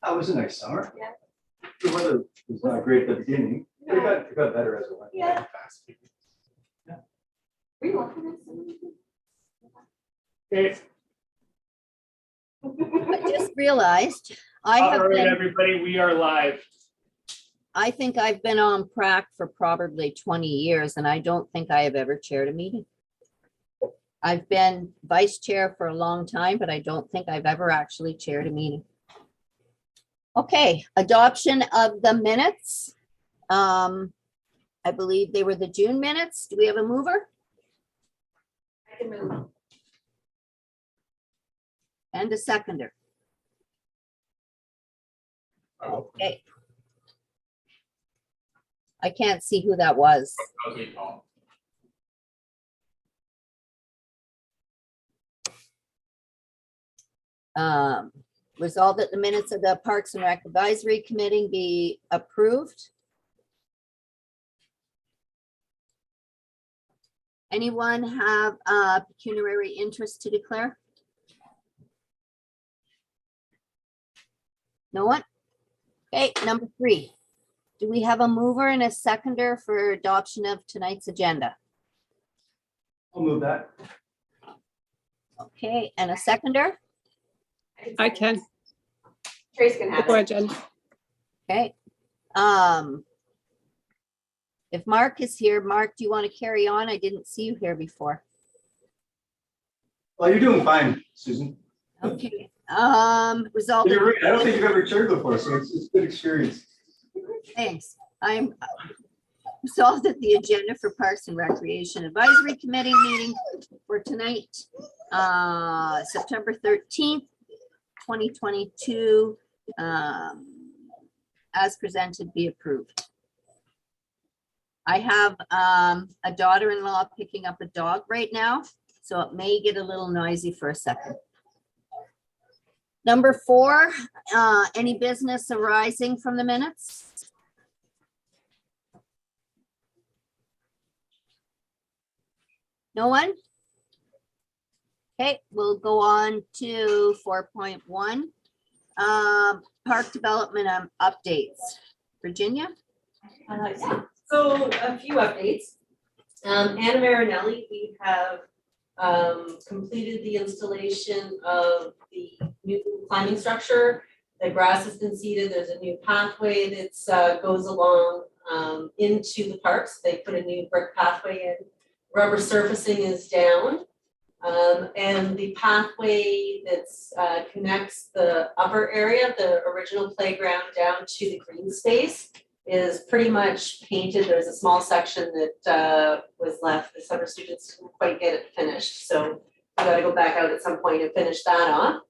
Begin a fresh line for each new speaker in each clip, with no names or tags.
That was a nice summer.
Yeah.
The weather was not great at the beginning, but it got better as it went.
Yeah.
Fast.
Were you walking next to me?
Okay,
I just realized I
all
have
right,
been,
everybody, we are live.
I think I've been on PrAC for probably 20 years and I don't think I have ever chaired a meeting. I've been vice chair for a long time, but I don't think I've ever actually chaired a meeting. Okay, adoption of the minutes. I believe they were the June minutes. Do we have a mover?
I can move.
And a seconder. Okay. I can't see who that was.
Okay, Paul.
Resolved that the minutes of the Parks and Rec Advisory Committee be approved. Anyone have a pecuniary interest to declare? No one? Okay, number 3. Do we have a mover and a seconder for adoption of tonight's agenda?
I'll move that.
Okay, and a seconder?
I can.
Trace can have
Go
it.
ahead, Jen.
Okay. If Mark is here, Mark, do you want to carry on? I didn't see you here before.
Well, you're doing fine, Susan.
Okay, resolved.
You're right. I don't think you've ever chaired before, so it's good experience.
Thanks. I'm resolved that the agenda for Parks and Recreation Advisory Committee meeting for tonight, September 13th, 2022, as presented, be approved. I have a daughter-in-law picking up a dog right now, so it may get a little noisy for a second. Number 4, any business arising from the minutes? No one? Okay, we'll go on to 4.1. Park development updates. Virginia?
Yeah. So a few updates. Anna Marinelli, we have completed the installation of the new climbing structure. The grass has been seeded. There's a new pathway that goes along into the parks. They put a new brick pathway in. Rubber surfacing is down. And the pathway that's connects the upper area, the original playground, down to the green space is pretty much painted. There's a small section that was left. The summer students didn't quite get it finished. So we gotta go back out at some point and finish that off.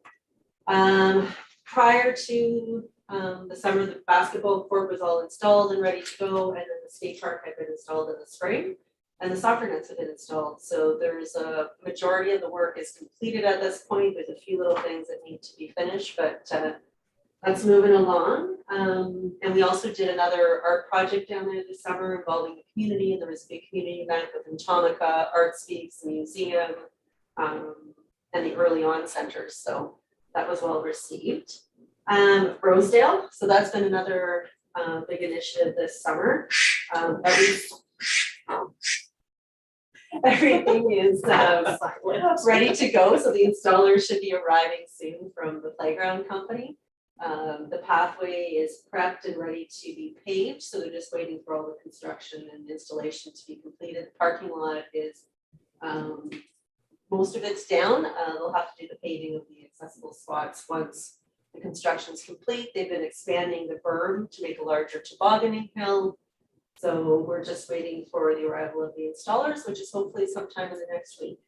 Prior to the summer, the basketball court was all installed and ready to go. And then the skate park had been installed in the spring. And the soccer nets have been installed. So there's a majority of the work is completed at this point. There's a few little things that need to be finished, but that's moving along. And we also did another art project down there this summer involving the community. And there was a big community event with Entomika, Art Speaks, the museum, and the early on centers. So that was well received. Rosedale, so that's been another big initiative this summer. Everything is ready to go, so the installers should be arriving soon from the playground company. The pathway is prepped and ready to be paved, so they're just waiting for all the construction and installation to be completed. The parking lot is, most of it's down. They'll have to do the paving of the accessible spots once the construction's complete. They've been expanding the berm to make a larger tobogganing hill. So we're just waiting for the arrival of the installers, which is hopefully sometime in the next week.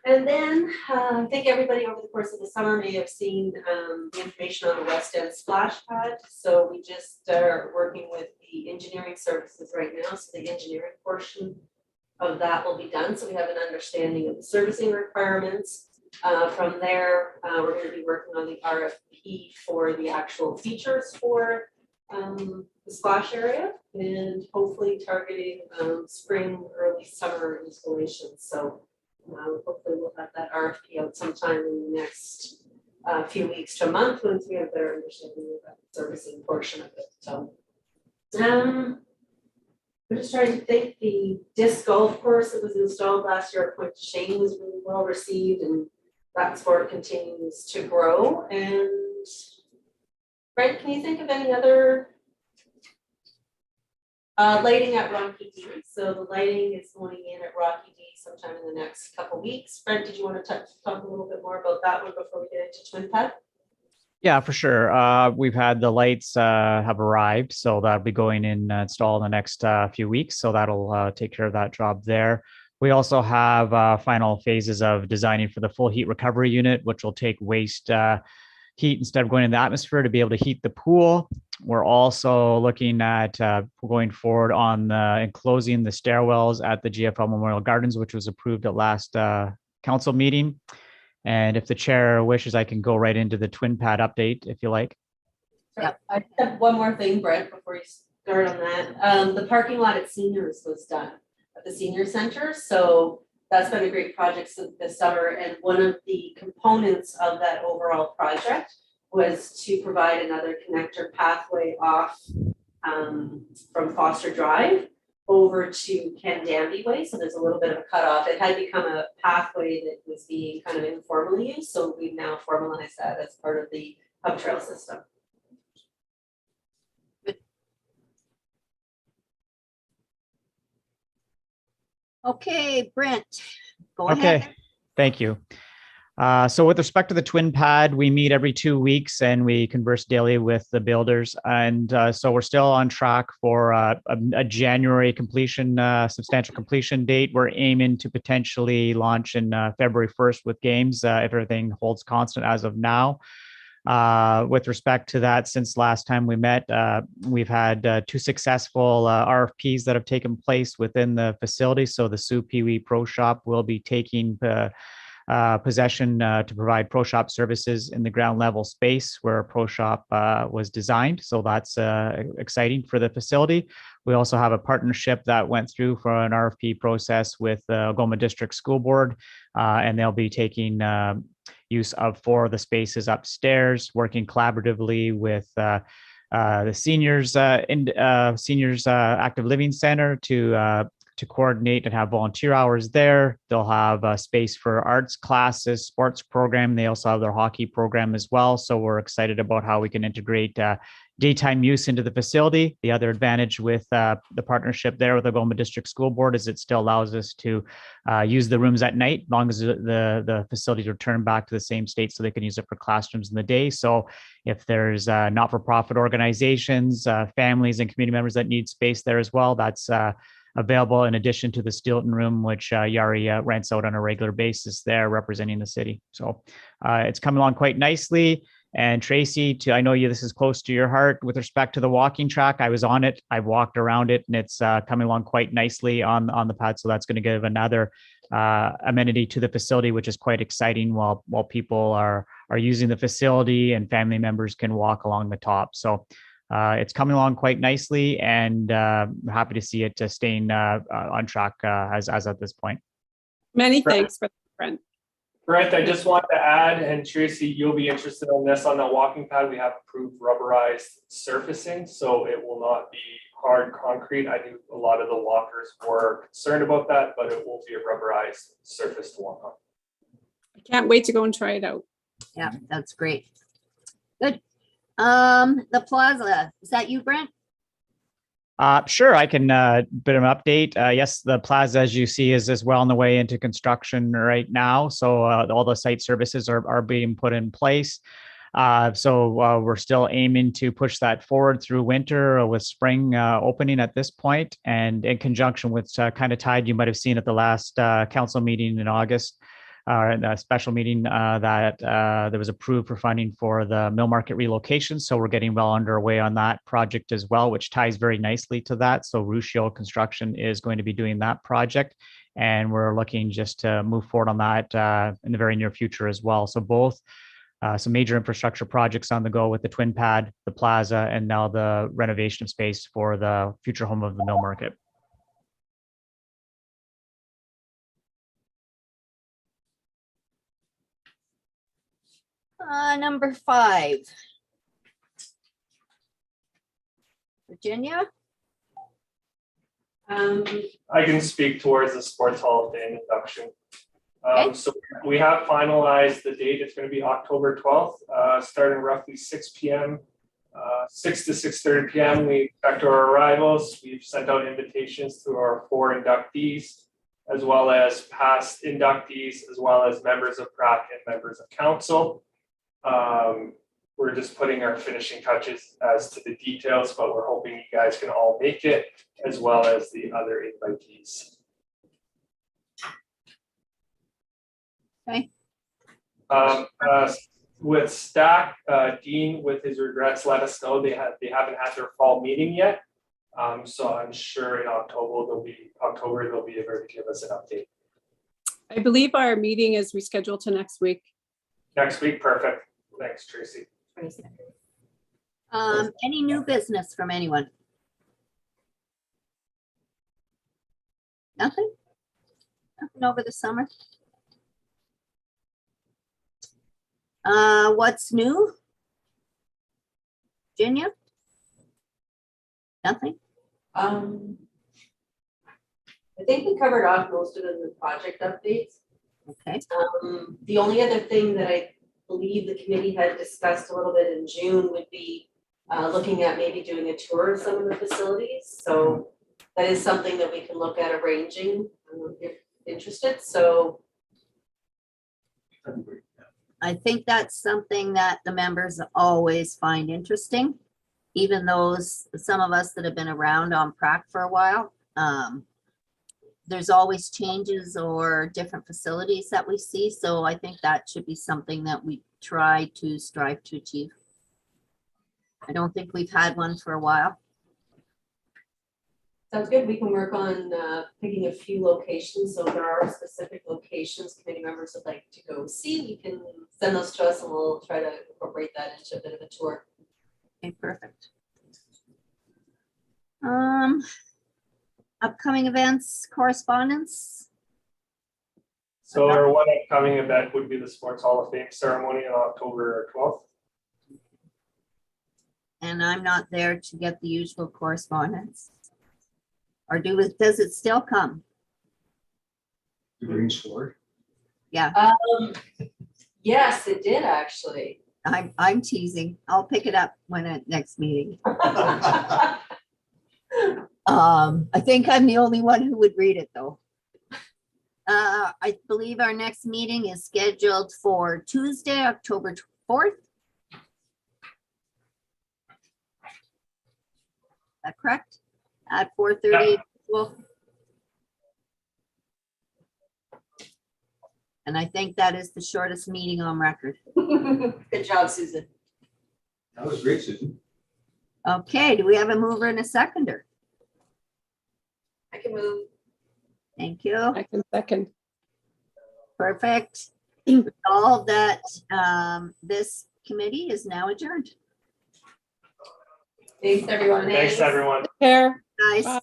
And then I think everybody over the course of the summer may have seen the information on the West End splash pad. So we just are working with the engineering services right now. So the engineering portion of that will be done. So we have an understanding of the servicing requirements. From there, we're going to be working on the RFP for the actual features for the splash area, and hopefully targeting spring, early summer installations. So hopefully we'll have that RFP out sometime in the next a few weeks to a month once we have better understanding of the servicing portion of it, so. I'm just trying to think, the disc golf course that was installed last year at Point Shane was really well received, and that sport continues to grow. And Brent, can you think of any other lighting at Rocky D? So the lighting is going in at Rocky D sometime in the next couple weeks. Brent, did you want to talk a little bit more about that one before we get into Twin Pad?
Yeah, for sure. We've had the lights have arrived, so that'll be going in installed in the next few weeks. So that'll take care of that job there. We also have final phases of designing for the full heat recovery unit, which will take waste heat instead of going in the atmosphere to be able to heat the pool. We're also looking at going forward on enclosing the stairwells at the GFL Memorial Gardens, which was approved at last council meeting. And if the chair wishes, I can go right into the Twin Pad update if you like.
Yeah, I just have one more thing, Brent, before you start on that. The parking lot at Seniors was done at the senior center. So that's been a great project this summer. And one of the components of that overall project was to provide another connector pathway off from Foster Drive over to Ken Danby Way. So there's a little bit of a cutoff. It had become a pathway that was being kind of informally used. So we've now formalized that as part of the hub trail system.
Okay, Brent, go ahead.
Okay, thank you. So with respect to the Twin Pad, we meet every 2 weeks and we converse daily with the builders. And so we're still on track for a January completion, substantial completion date. We're aiming to potentially launch in February 1st with games if everything holds constant as of now. With respect to that, since last time we met, we've had 2 successful RFPs that have taken place within the facility. So the Sioux Pee Wee Pro Shop will be taking possession to provide Pro Shop services in the ground level space where Pro Shop was designed. So that's exciting for the facility. We also have a partnership that went through for an RFP process with the Algoma District School Board, and they'll be taking use of 4 of the spaces upstairs, working collaboratively with the seniors active living center to coordinate and have volunteer hours there. They'll have a space for arts classes, sports program. They also have their hockey program as well. So we're excited about how we can integrate daytime use into the facility. The other advantage with the partnership there with the Algoma District School Board is it still allows us to use the rooms at night, as long as the facilities return back to the same state so they can use it for classrooms in the day. So if there's not-for-profit organizations, families and community members that need space there as well, that's available in addition to the Stilton room, which Yari rents out on a regular basis there representing the city. So it's coming along quite nicely. And Tracy, I know this is close to your heart with respect to the walking track. I was on it, I walked around it, and it's coming along quite nicely on the pad. So that's going to give another amenity to the facility, which is quite exciting while people are using the facility and family members can walk along the top. So it's coming along quite nicely, and happy to see it staying on track as at this point.
Many thanks for that, Brent.
Brent, I just want to add, and Tracy, you'll be interested in this, on the walking pad, we have approved rubberized surfacing, so it will not be hard concrete. I think a lot of the walkers were concerned about that, but it will be a rubberized surface to walk on.
I can't wait to go and try it out.
Yeah, that's great. Good. The plaza, is that you, Brent?
Sure, I can bit of an update. Yes, the plaza, as you see, is well on the way into construction right now. So all the site services are being put in place. So we're still aiming to push that forward through winter with spring opening at this point. And in conjunction with kind of tied, you might have seen at the last council meeting in August, in a special meeting that there was approved for funding for the mill market relocation. So we're getting well underway on that project as well, which ties very nicely to that. So Ruscio Construction is going to be doing that project. And we're looking just to move forward on that in the very near future as well. So both some major infrastructure projects on the go with the Twin Pad, the plaza, and now the renovation of space for the future home of the mill market.
Number 5. Virginia?
I can speak towards the Sports Hall of Fame induction.
Okay.
So we have finalized the date. It's going to be October 12th, starting roughly 6 p.m. 6 to 6:30 p.m. We expect our arrivals. We've sent out invitations to our 4 inductees, as well as past inductees, as well as members of PRAC and members of council. We're just putting our finishing touches as to the details, but we're hoping you guys can all make it, as well as the other invitees.
Okay.
With Stack, Dean, with his regrets, let us know they haven't had their fall meeting yet. So I'm sure in October they'll be able to give us an update.
I believe our meeting is rescheduled to next week.
Next week, perfect. Thanks, Tracy.
Any new business from anyone? Nothing? Nothing over the summer? What's new? Virginia? Nothing?
I think we covered off most of it in the project updates.
Okay.
The only other thing that I believe the committee had discussed a little bit in June would be looking at maybe doing a tour of some of the facilities. So that is something that we can look at arranging if interested. So
I think that's something that the members always find interesting, even those, some of us that have been around on PRAC for a while. There's always changes or different facilities that we see. So I think that should be something that we try to strive to achieve. I don't think we've had one for a while.
sounds good. We can work on picking a few locations. So if there are specific locations committee members would like to go see, you can send those to us and we'll try to incorporate that into a bit of a tour.
Okay, perfect. Upcoming events, correspondence.
So our one upcoming event would be the Sports Hall of Fame ceremony on October 12th.
And I'm not there to get the usual correspondence. Or does it still come?
The green sword.
Yeah,
Yes, it did actually.
I'm teasing. I'll pick it up when at next meeting. I think I'm the only one who would read it though. I believe our next meeting is scheduled for Tuesday, October 4th. Is that correct? At 4:30. Well, and I think that is the shortest meeting on record.
Good job, Susan.
That was great, Susan.
Okay, do we have a mover and a seconder?
I can move.
Thank you.
I can second.
Perfect. All that this committee is now adjourned.
Thanks, everyone.
Thanks, everyone.
Care.
Guys.
Bye.